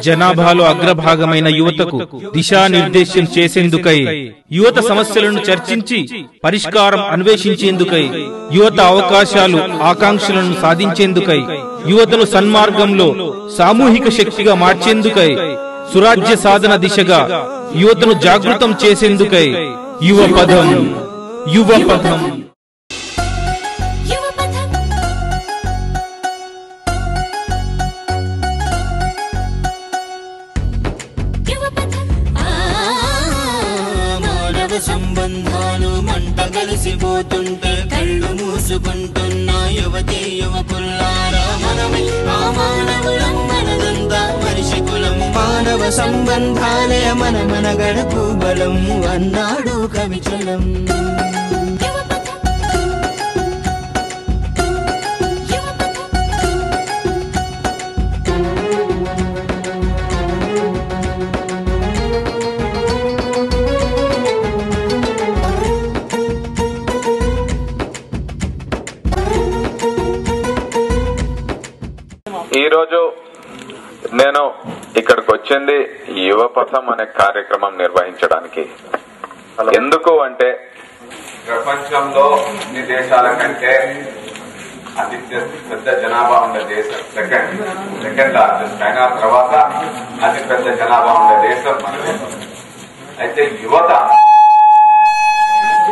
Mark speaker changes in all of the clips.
Speaker 1: జనాభాలో అగ్రభాగమైన యువతకు దిశానిర్దేశం చేసేందుకై, యువత సమస్యలను చర్చించి పరిష్కారం అన్వేషించేందుకై, యువత అవకాశాలు ఆకాంక్షలను సాధించేందుకై, యువతను సన్మార్గంలో సామూహిక శక్తిగా మార్చేందుకై, సురాజ్య సాధన దిశగా యువతను జాగృతం చేసేందుకై యువపథం యువపథం
Speaker 2: సంబంధాలు మంట కలిసిపోతుంటే కళ్ళు మూసుకుంటున్న యువతి యువకుల్లారా, మనమే ఆ మానవులం, మనదంతా మనిషి కులం. మానవ సంబంధాలే మన గడకు బలం అన్నాడు కవిచలం.
Speaker 3: ఈరోజు నేను ఇక్కడికి వచ్చింది యువపథం అనే కార్యక్రమం నిర్వహించడానికి. ఎందుకు అంటే, ప్రపంచంలో అన్ని దేశాల కంటే అతి పెద్ద జనాభా ఉండే దేశం, సెకండ్ లార్జెస్ట్, చైనా తర్వాత అతి పెద్ద జనాభా ఉండే దేశం మన దేశం. అయితే యువత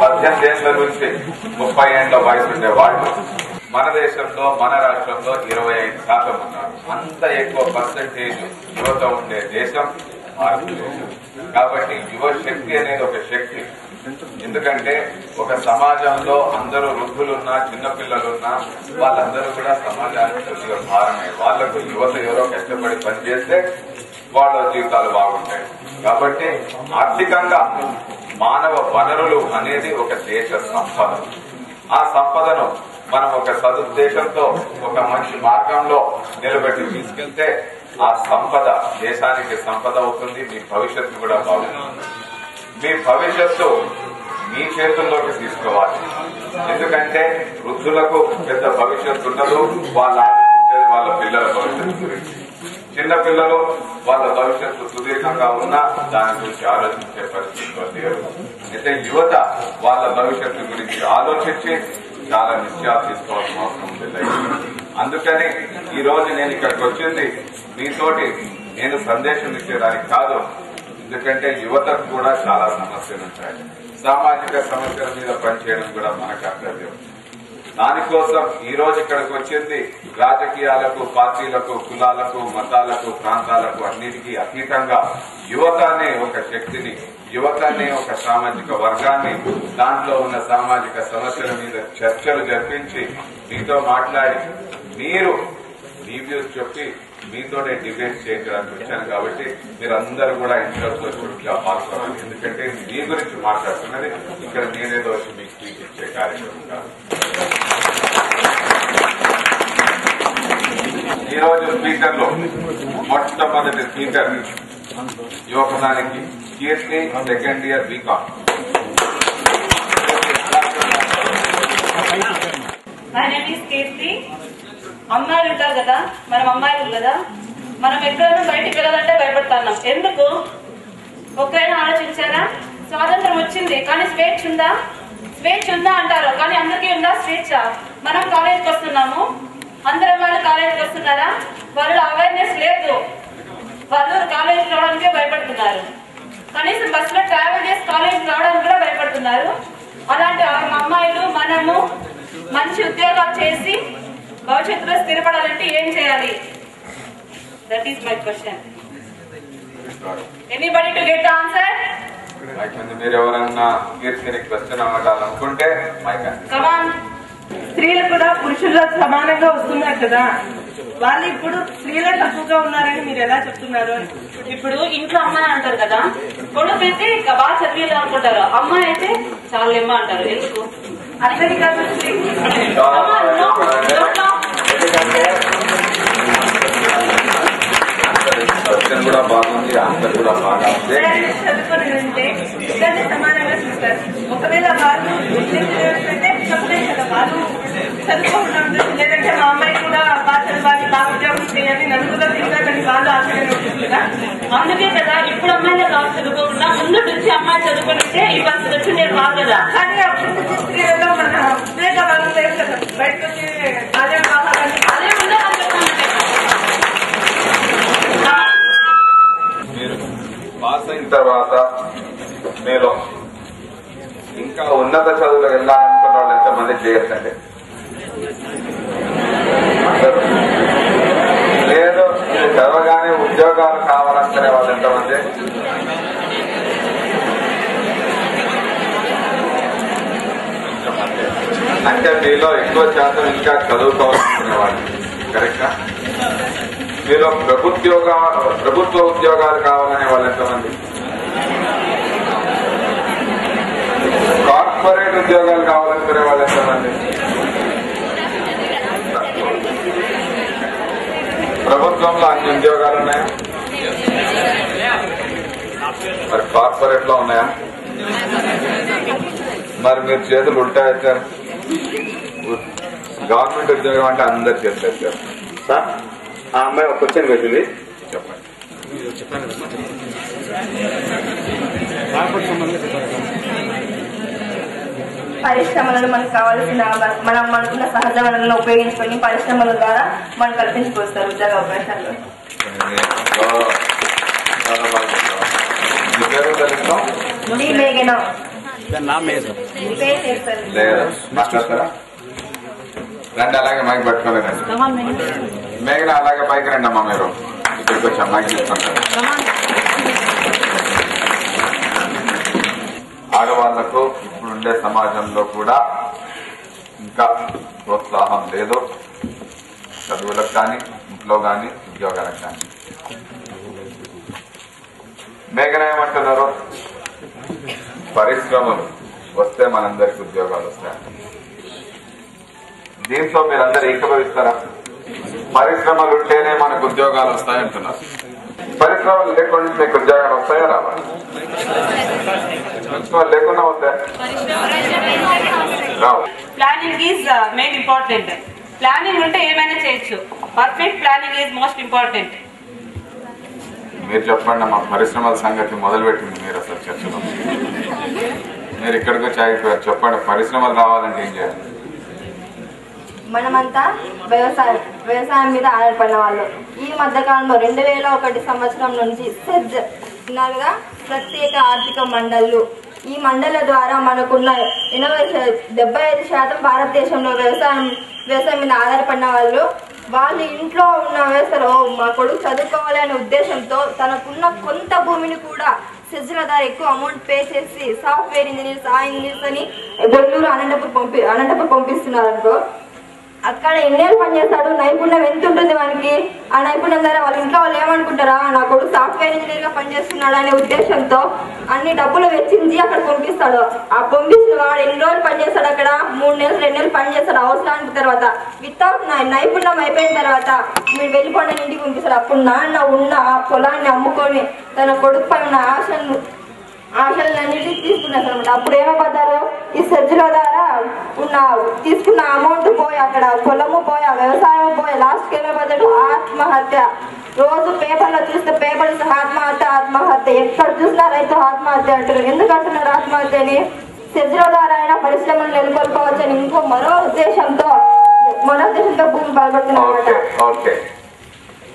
Speaker 3: 18 ఏళ్ల నుంచి 30 ఏళ్ల వయసు ఉండే వాళ్ళు మన దేశంలో, మన రాష్ట్రంలో 25% ఉన్నారు. అంత ఎక్కువ పర్సెంటేజ్ యువత ఉండే దేశం భారతదేశం. కాబట్టి యువ శక్తి అనేది ఒక శక్తి. ఎందుకంటే ఒక సమాజంలో అందరూ వృద్ధులున్నా, చిన్నపిల్లలున్నా వాళ్ళందరూ కూడా సమాజానికి కొద్దిగా భారమే. వాళ్లకు యువత ఎవరో కష్టపడి పనిచేస్తే వాళ్ళ జీవితాలు బాగుంటాయి. కాబట్టి ఆర్థికంగా మానవ వనరులు అనేది ఒక దేశ సంపద. ఆ సంపదను మనం ఒక సదుద్దేశంతో ఒక మంచి మార్గంలో నిలబెట్టి తీసుకెళ్తే ఆ సంపద దేశానికి సంపద అవుతుంది. మీ భవిష్యత్తు కూడా బాగుంటుంది. మీ భవిష్యత్తు మీ చేతుల్లోకి తీసుకోవాలి. ఎందుకంటే వృద్ధులకు పెద్ద భవిష్యత్తు ఉండదు. వాళ్ళ పిల్లల భవిష్యత్తు గురించి, చిన్న పిల్లలు వాళ్ళ భవిష్యత్తు సుదీర్ఘంగా ఉన్నా దాని గురించి ఆలోచించే పరిస్థితుల్లో లేరు. అయితే యువత వాళ్ళ భవిష్యత్తు గురించి ఆలోచించి చాలా నిశ్చయాలు తీసుకోవాల్సిన అవసరం ఉంది. అందుకని ఈ రోజు నేను ఇక్కడికి వచ్చింది మీతోటి నేను సందేశం ఇచ్చేదానికి కాదు. ఎందుకంటే యువతకు కూడా చాలా సమస్యలు ఉంటాయి. సామాజిక సమస్యల మీద పనిచేయడం కూడా మన కర్తవ్యం. దానికోసం ఈ రోజు ఇక్కడికి వచ్చింది రాజకీయాలకు, పార్టీలకు, కులాలకు, మతాలకు, ప్రాంతాలకు అన్నిటికీ అతీతంగా యువత అనే ఒక శక్తిని, యువత అనే ఒక సామాజిక వర్గాన్ని, దాంట్లో ఉన్న సామాజిక సమస్యల మీద చర్చలు జరిపించి మీతో మాట్లాడి మీరు మీ వ్యూస్ చెప్పి మీతోనే డిబేట్ చేయించడానికి వచ్చాను. కాబట్టి మీరందరూ కూడా ఇంట్రెస్ట్ చుట్టూ పాల్గొనాలి. ఎందుకంటే మీ గురించి మాట్లాడుతున్నది ఇక్కడ నేనేదో వచ్చి మీకు స్పీచ్ ఇచ్చే కార్యక్రమం కాదు. ఈ రోజు స్పీకర్లో మొట్టమొదటి స్పీకర్ యువపథానికి కీర్తి, సెకండ్ ఇయర్ బీకామ్.
Speaker 4: అమ్మాయిలు ఉంటారు కదా, మనం అమ్మాయిలు కదా, మనం ఎక్కడైనా బయటికి వెళ్ళాలంటే భయపడుతున్నాం. ఎందుకు ఒక్కరైనా ఆలోచించారా? స్వాతంత్రం వచ్చింది కానీ స్వేచ్ఛ ఉందా? స్వేచ్ఛ ఉందా అంటారు, కానీ అందరికీ ఉందా స్వేచ్ఛ? మనం కాలేజీకి వస్తున్నాము, అందరు అమ్మాయిలు కాలేజీకి వస్తున్నారా? వాళ్ళు అవేర్నెస్ లేదు. వాళ్ళు కాలేజీకి రావడానికే భయపడుతున్నారు. కనీసం బస్సులో ట్రావెల్ చేసి కాలేజీకి రావడానికి కూడా భయపడుతున్నారు. అలాంటి అమ్మాయిలు మనము మంచి ఉద్యోగాలు చేసి భవిష్యత్తులో స్థిరపడాలంటే ఏం చేయాలి? That is my question. Anybody to get answer?
Speaker 3: మీరు ఎవరన్నా కీర్తిని క్వశ్చన్ అడగాలనుకుంటే
Speaker 4: కమాన్.
Speaker 5: స్త్రీలు కూడా పురుషుల్లో సమానంగా వస్తున్నారు కదా, వాళ్ళు ఇప్పుడు స్త్రీలే తక్కువగా ఉన్నారని మీరు ఎలా చెప్తున్నారు?
Speaker 4: ఇప్పుడు ఇంట్లో అమ్మాయి అంటారు కదా, కొడుకు అయితే బాగా చదివేలా అనుకుంటారు, అమ్మాయి అయితే చాలా ఎమ్మ అంటారు. ఎందుకు?
Speaker 5: అతని కాదు
Speaker 3: కూడా బాగుంది, ఆన్సర్ కూడా బాగా ఉంది.
Speaker 5: చదువుకొని ఉంటే ఇద్దరిని సమానంగా చూస్తారు. ఒకవేళ వాళ్ళు చెప్పలేదు కదా, వాళ్ళు చదువుకోకుండా ఉంటుంది. లేదంటే మా అమ్మాయి కూడా ఆశలు వాళ్ళు బాగా ఉద్యోగం చేయాలి, నలుగురు తిరగాలని వాళ్ళు ఆశగా ఉంటుంది.
Speaker 4: అందుకే కదా ఇప్పుడు అమ్మాయిలు కాదు చదువుకోకుండా ముందు నుంచి అమ్మాయిలు చదువుకుంటే ఈ పరిస్థితి వచ్చి నేను బాగు కదా.
Speaker 5: కానీ అప్పుడు స్త్రీలలో మన ఉద్యోగాలు లేవు కదా, బయటకు వచ్చి అదే కావాలని
Speaker 4: అదే ఉందా
Speaker 3: మీరు పాస్ అయిన తర్వాత మీరు ఇంకా ఉన్నత చదువులు వెళ్ళాలనుకున్న వాళ్ళు ఎంతమంది చేయొచ్చండి? అందరూ లేదు. మీరు చదవగానే ఉద్యోగాలు కావాలనుకునే వాళ్ళు ఎంతమంది? అంటే మీలో ఎక్కువ శాతం ఇంకా చదువుకోవాలనుకునే వాళ్ళు కరెక్టా? మీలో ప్రభుత్వ ఉద్యోగాలు కావాలనే వాళ్ళు ఎంతమంది? కార్పొరేట్ ఉద్యోగాలు కావాలనుకునే వాళ్ళు ఎంతమంది? ప్రభుత్వంలో అన్ని ఉద్యోగాలు ఉన్నాయా? మరి కార్పొరేట్ లో ఉన్నాయా? మరి మీరు చేతులు ఉల్టా వేస్తారు. గవర్నమెంట్ ఉద్యోగం అంటే అందరు చేతులు వేస్తారు. సార్ ఆ అమ్మాయి ఒక క్వశ్చన్ వేసింది, చెప్పండి.
Speaker 6: పరిశ్రమలను మనకు కావాల్సిన మనం అనుకున్న సహజ వనరులను ఉపయోగించుకొని పరిశ్రమల ద్వారా మనం కల్పించుకొస్తారు ఉద్యోగ అవకాశాలు.
Speaker 3: మాట్లాడతారా? రండి, అలాగే మైక్ పట్టుకోలే రండి. మేఘన అలాగే పైకి రండి అమ్మా. మీరు ఇక్కడికి వచ్చి మైక్ తీసుకుంటారు. ఆడవాళ్లకు ఇప్పుడుండే సమాజంలో కూడా ఇంకా ప్రోత్సాహం లేదు, చదువులకు కానీ ఇంట్లో కానీ ఉద్యోగాలకు కానీ. మేఘన ఏమంటున్నారు? పరిశ్రమలు వస్తే మనందరికి ఉద్యోగాలు వస్తాయి. దీంతో మీరందరూ ఏకీభవిస్తారా? పరిశ్రమలు ఉంటేనే మనకు ఉద్యోగాలు వస్తాయంటున్నారు. పరిశ్రమలు లేకుండా మీకు ఉద్యోగాలు వస్తాయా రావా? పరిశ్రమలు లేకుండా వస్తాయి రావు.
Speaker 4: Planning is main important. Planning ఉంటే ఏమైనా చేయొచ్చు. Perfect planning is most important.
Speaker 3: మీరు చెప్పండి అమ్మా, పరిశ్రమల సంగతి మొదలుపెట్టింది మీరు అసలు చర్చలో. మీరు ఇక్కడికి వచ్చి ఆగిపోయారు. చెప్పండి, పరిశ్రమలు రావాలంటే ఏం చేయాలి?
Speaker 6: మనమంతా వ్యవసాయం మీద ఆధారపడిన వాళ్ళు. ఈ మధ్యకాలంలో 2001 సంవత్సరం నుంచి సెజ్ ఉన్నారుగా ప్రత్యేక ఆర్థిక మండళ్లు. ఈ మండళ్ల ద్వారా మనకున్న 75% భారతదేశంలో వ్యవసాయం మీద ఆధారపడిన వాళ్ళు ఇంట్లో ఉన్న వ్యవస్థలో మా కొడుకు చదువుకోవాలి అనే ఉద్దేశంతో తనకున్న కొంత భూమిని కూడా సెజ్ల ద్వారా ఎక్కువ అమౌంట్ పే చేసి సాఫ్ట్వేర్ ఇంజనీర్స్ అని బెంగళూరు అనంతపూర్ పంపిస్తున్నారు అనుకో. అక్కడ ఎన్నేళ్ళు పనిచేస్తాడు, నైపుణ్యం ఎంత ఉంటుంది మనకి, ఆ నైపుణ్యం ద్వారా వాళ్ళ ఇంట్లో వాళ్ళు ఏమనుకుంటారా నా కొడుకు సాఫ్ట్వేర్ ఇంజనీర్ గా పనిచేస్తున్నాడు అనే ఉద్దేశంతో అన్ని డబ్బులు వెచ్చించి అక్కడ పంపిస్తాడు. ఆ పంపించిన వాడు ఎన్ని రోజులు పనిచేస్తాడు, అక్కడ 3 నెలలు 2 నెలలు పనిచేస్తాడు అవసరానికి. తర్వాత వితౌట్ నైపుణ్యం అయిపోయిన తర్వాత మీరు వెళ్ళిపోండి ఇంటికి పంపిస్తాడు. అప్పుడు నాన్న ఉన్న ఆ పొలాన్ని అమ్ముకొని తన కొడుకు పై ఉన్న ఆశలన్నిటికీ తీసుకున్నారు అనమాట. అప్పుడు ఏమైపోతారు, ఈ సెజ్ల ద్వారా తీసుకున్న అమౌంట్ పోయి, అక్కడ పొలము పోయి, వ్యవసాయం పోయి, లాస్ట్కి ఏమైపోతాడు ఆత్మహత్య. రోజు పేపర్లో చూస్తే పేపర్స్ ఆత్మహత్య ఎక్కడ చూసినా రైతు ఆత్మహత్య అంటారు. ఎందుకు అంటున్నారు ఆత్మహత్యని? సెజ్ల ద్వారా అయినా పరిశ్రమలు నెలకొల్పవచ్చు అని మరో ఉద్దేశంతో భూమి పాల్పడుతున్నారు.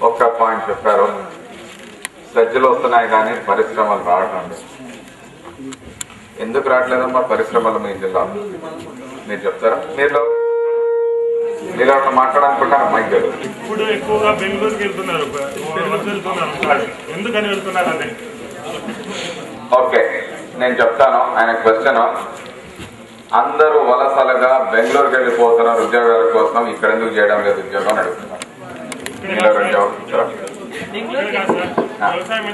Speaker 3: ఒక్క పాయింట్ చెప్పారు, సెజ్లు వస్తున్నాయి కానీ పరిశ్రమలు రావడం లేదు. ఎందుకు రావట్లేదమ్మా పరిశ్రమలు మీ జిల్లా? మీరు చెప్తారా? మీరు మాట్లాడాలనుకుంటారా? మైక్
Speaker 7: ఇప్పుడు ఎక్కువగా బెంగళూరుకి వెళ్తున్నారు, ఎందుకని వెళ్తున్నారు అదే.
Speaker 3: ఓకే, నేను చెప్తాను. ఆయన క్వశ్చన్, అందరూ వలసలుగా బెంగళూరుకి వెళ్ళిపోతున్నారు ఉద్యోగాల కోసం, ఇక్కడ ఎందుకు చేయడం లేదు ఉద్యోగం అని అడుగుతున్నారు. వ్యవసాయం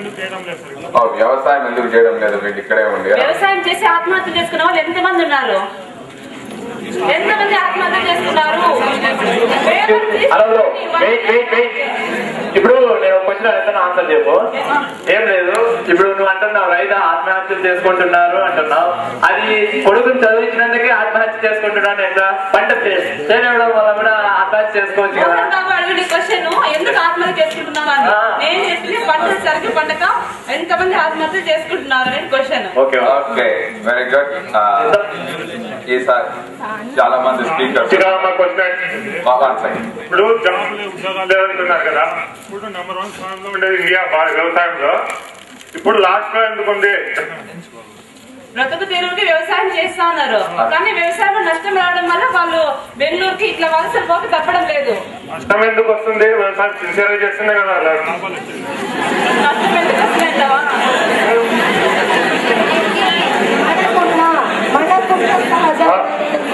Speaker 3: ఎందుకు చేయడం లేదు? వీళ్ళు ఇక్కడే ఉండి
Speaker 4: వ్యవసాయం చేసి ఆత్మహత్య చేసుకున్న వాళ్ళు ఎంతమంది ఉన్నారు? ఎంతమంది ఆత్మహత్య చేసుకున్నారు?
Speaker 8: ఇప్పుడు నేను క్వశ్చన్ అడుగుతున్నా, ఆన్సర్ చెప్పు. ఏం లేదు, ఇప్పుడు నువ్వు అంటున్నావు రైతు ఆత్మహత్యలు చేసుకుంటున్నారు అంటున్నావు. అది కొడుకుని చదివించినందుకే ఆత్మహత్య చేసుకుంటున్నాను. ఎట్లా పంట చేయడం వల్ల కూడా ఆత్మహత్య చేసుకోవచ్చు కదా.
Speaker 4: క్వశ్చన్ ఎందుకు ఆత్మహత్య చేసుకుంటున్నారు నేను చెప్పింది పంట సరికి పండక ఎంతమంది ఆత్మహత్య చేసుకుంటున్నారు అని question.
Speaker 3: Okay okay very good. ఈసారి చాలా మంది స్పీకర్
Speaker 7: ఇప్పుడు జాబ్లు ఉద్యోగాలు లేదంటున్నారు కదా. ఇప్పుడు నెంబర్ 1 స్థానంలో ఉండేది ఇండియా వ్యవసాయంలో. ఇప్పుడు లాస్ట్ లో ఎందుకుంది?
Speaker 4: బ్రతుకు తెరువుకి వ్యవసాయం చేస్తా ఉన్నారు, కానీ వ్యవసాయంలో నష్టం రావడం వల్ల వాళ్ళు బెంగళూరుకి ఇట్లా వలసలు పోక తప్పడం లేదు.
Speaker 7: నష్టం ఎందుకు వస్తుంది? వ్యవసాయం సిన్సియర్ గా చేస్తుంది కదా.
Speaker 4: నష్టం ఎందుకు వస్తుందంటావా?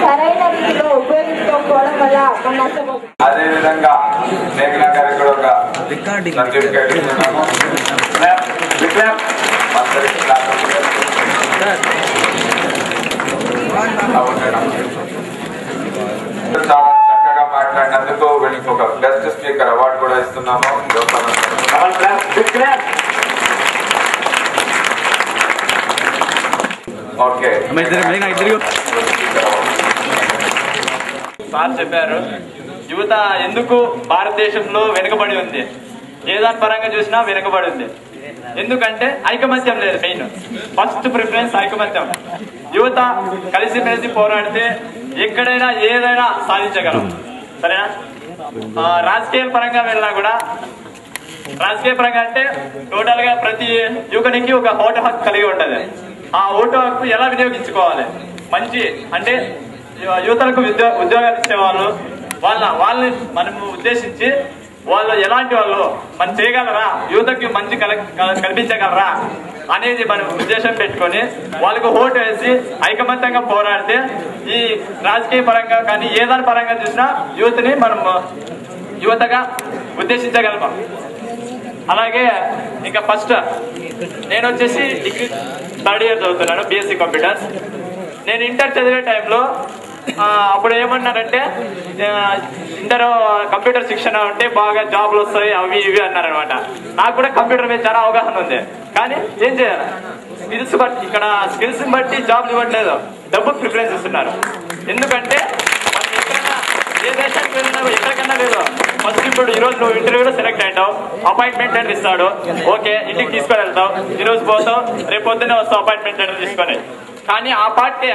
Speaker 6: సరైన రీతిలో ఉపయోగించుకోకపోవడం వల్ల నష్టపోతుంది.
Speaker 3: అదే విధంగా మేఘనా గారికి కూడా ఒక సర్టిఫికేట్ ఇస్తున్నాము. చాలా చక్కగా మాట్లాడినందుకు వీళ్ళకి ఒక బెస్ట్ స్పీకర్ అవార్డు కూడా ఇస్తున్నాము. ఓకే
Speaker 8: సార్ చెప్పారు యువత ఎందుకు భారతదేశంలో వెనుకబడి ఉంది. ఏ దాని పరంగా చూసినా వెనుకబడి ఉంది. ఎందుకంటే ఐకమత్యం లేదు. మెయిన్ ఫస్ట్ ప్రిఫరెన్స్ ఐకమత్యం. యువత కలిసిమెలిసి పోరాడితే ఎక్కడైనా ఏదైనా సాధించగలం. సరేనా? రాజకీయ పరంగా వెళ్ళినా కూడా, రాజకీయ పరంగా అంటే టోటల్ గా ప్రతి యువకునికి ఒక ఓటు హక్కు కలిగి ఉంటది. ఆ ఓటు హక్కు ఎలా వినియోగించుకోవాలి? మంచి అంటే యువతలకు ఉద్యోగాలు ఇచ్చేవాళ్ళు వాళ్ళని మనము ఉద్దేశించి వాళ్ళు ఎలాంటి వాళ్ళు మనం చేయగలరా, యువతకి మంచి కల్పించగలరా అనేది మనం ఉద్దేశం పెట్టుకొని వాళ్ళకు ఓటు వేసి ఐకమత్యంగా పోరాడితే ఈ రాజకీయ పరంగా కానీ ఏదాని పరంగా చూసినా యువతని మనం యువతగా ఉద్దేశించగలమా. అలాగే ఇంకా ఫస్ట్ నేను వచ్చేసి డిగ్రీ 3rd year చదువుతున్నాను, BSc కంప్యూటర్స్. నేను ఇంటర్ చదివే టైంలో అప్పుడు ఏమన్నారంటే ఇంటర్ కంప్యూటర్ శిక్షణ ఉంటే బాగా జాబ్లు వస్తాయి అవి ఇవి అన్నారనమాట. నాకు కూడా కంప్యూటర్ మీద చాలా అవగాహన ఉంది, కానీ ఏం చేయాలి? స్కిల్స్ బట్టి ఇక్కడ స్కిల్స్ బట్టి జాబ్లు ఇవ్వట్లేదు, డబ్బుకు ప్రిఫరెన్స్ ఇస్తున్నారు. ఎందుకంటే మనం ఎక్కడైనా ఏ దేశానికి వెళ్ళినా ఎక్కడికన్నా లేదు. ఫస్ట్ ఇప్పుడు ఈరోజు నువ్వు ఇంటర్వ్యూలో సెలెక్ట్ అయ్యావు, అపాయింట్మెంట్ లెటర్ ఇస్తాడు. ఓకే, ఇంటికి తీసుకొని వెళ్తావు, ఈరోజు పోతావు, రేపు పొద్దున్నే వస్తావు అపాయింట్మెంట్ లెటర్ తీసుకొని. కానీ ఆ పార్టీ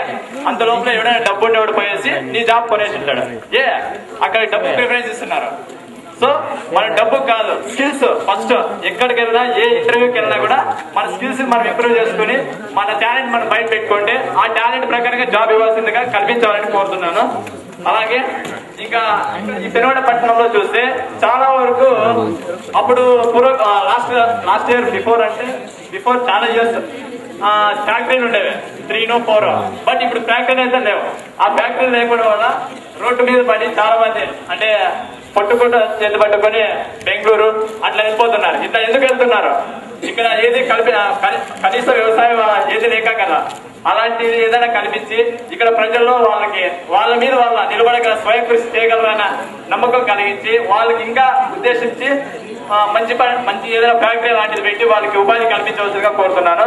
Speaker 8: అంత లోపల ఎవడైనా డబ్బు ఉండేవాడు పోయేసి నీ జాబ్ కొనేసి ఉంటాడు. అక్కడ డబ్బు ప్రిఫరెన్స్ ఇస్తున్నారు. సో మన డబ్బు కాదు, స్కిల్స్ ఫస్ట్. ఎక్కడికి వెళ్ళినా ఏ ఇంటర్వ్యూకి వెళ్ళినా కూడా మన స్కిల్స్ మనం ఇంప్రూవ్ చేసుకుని మన టాలెంట్ మనం బయట పెట్టుకుంటే ఆ టాలెంట్ ప్రకారంగా జాబ్ ఇవ్వాల్సిందిగా కల్పించాలని కోరుతున్నాను. అలాగే ఇంకా ఈ పెనుగొండ పట్టణంలో చూస్తే చాలా వరకు అప్పుడు లాస్ట్ ఇయర్ బిఫోర్ చాలా ఇయర్స్ ఫ్యాక్టరీలు ఉండేవి 3 or 4. బట్ ఇప్పుడు ఫ్యాక్టరీలు అయితే లేవు. ఆ ఫ్యాక్టరీలు లేకపోవడం వల్ల రోడ్డు మీద పడి చాలా మంది అంటే పట్టుకుంటూ చేతి పట్టుకొని బెంగళూరు అట్లా వెళ్ళిపోతున్నారు. ఇట్లా ఎందుకు వెళ్తున్నారు? ఇక్కడ ఏది కనీస వ్యవసాయం ఏది లేక కదా. అలాంటిది ఏదైనా కల్పించి ఇక్కడ ప్రజల్లో వాళ్ళ మీద వాళ్ళ నిలబడగల స్వయం కృషి చేయగలరన్న నమ్మకం కలిగించి వాళ్ళకి ఇంకా ఉద్దేశించి మంచి ఏదైనా ఫ్యాక్టరీ లాంటిది పెట్టి వాళ్ళకి ఉపాధి కల్పించవలసిందిగా కోరుతున్నాను.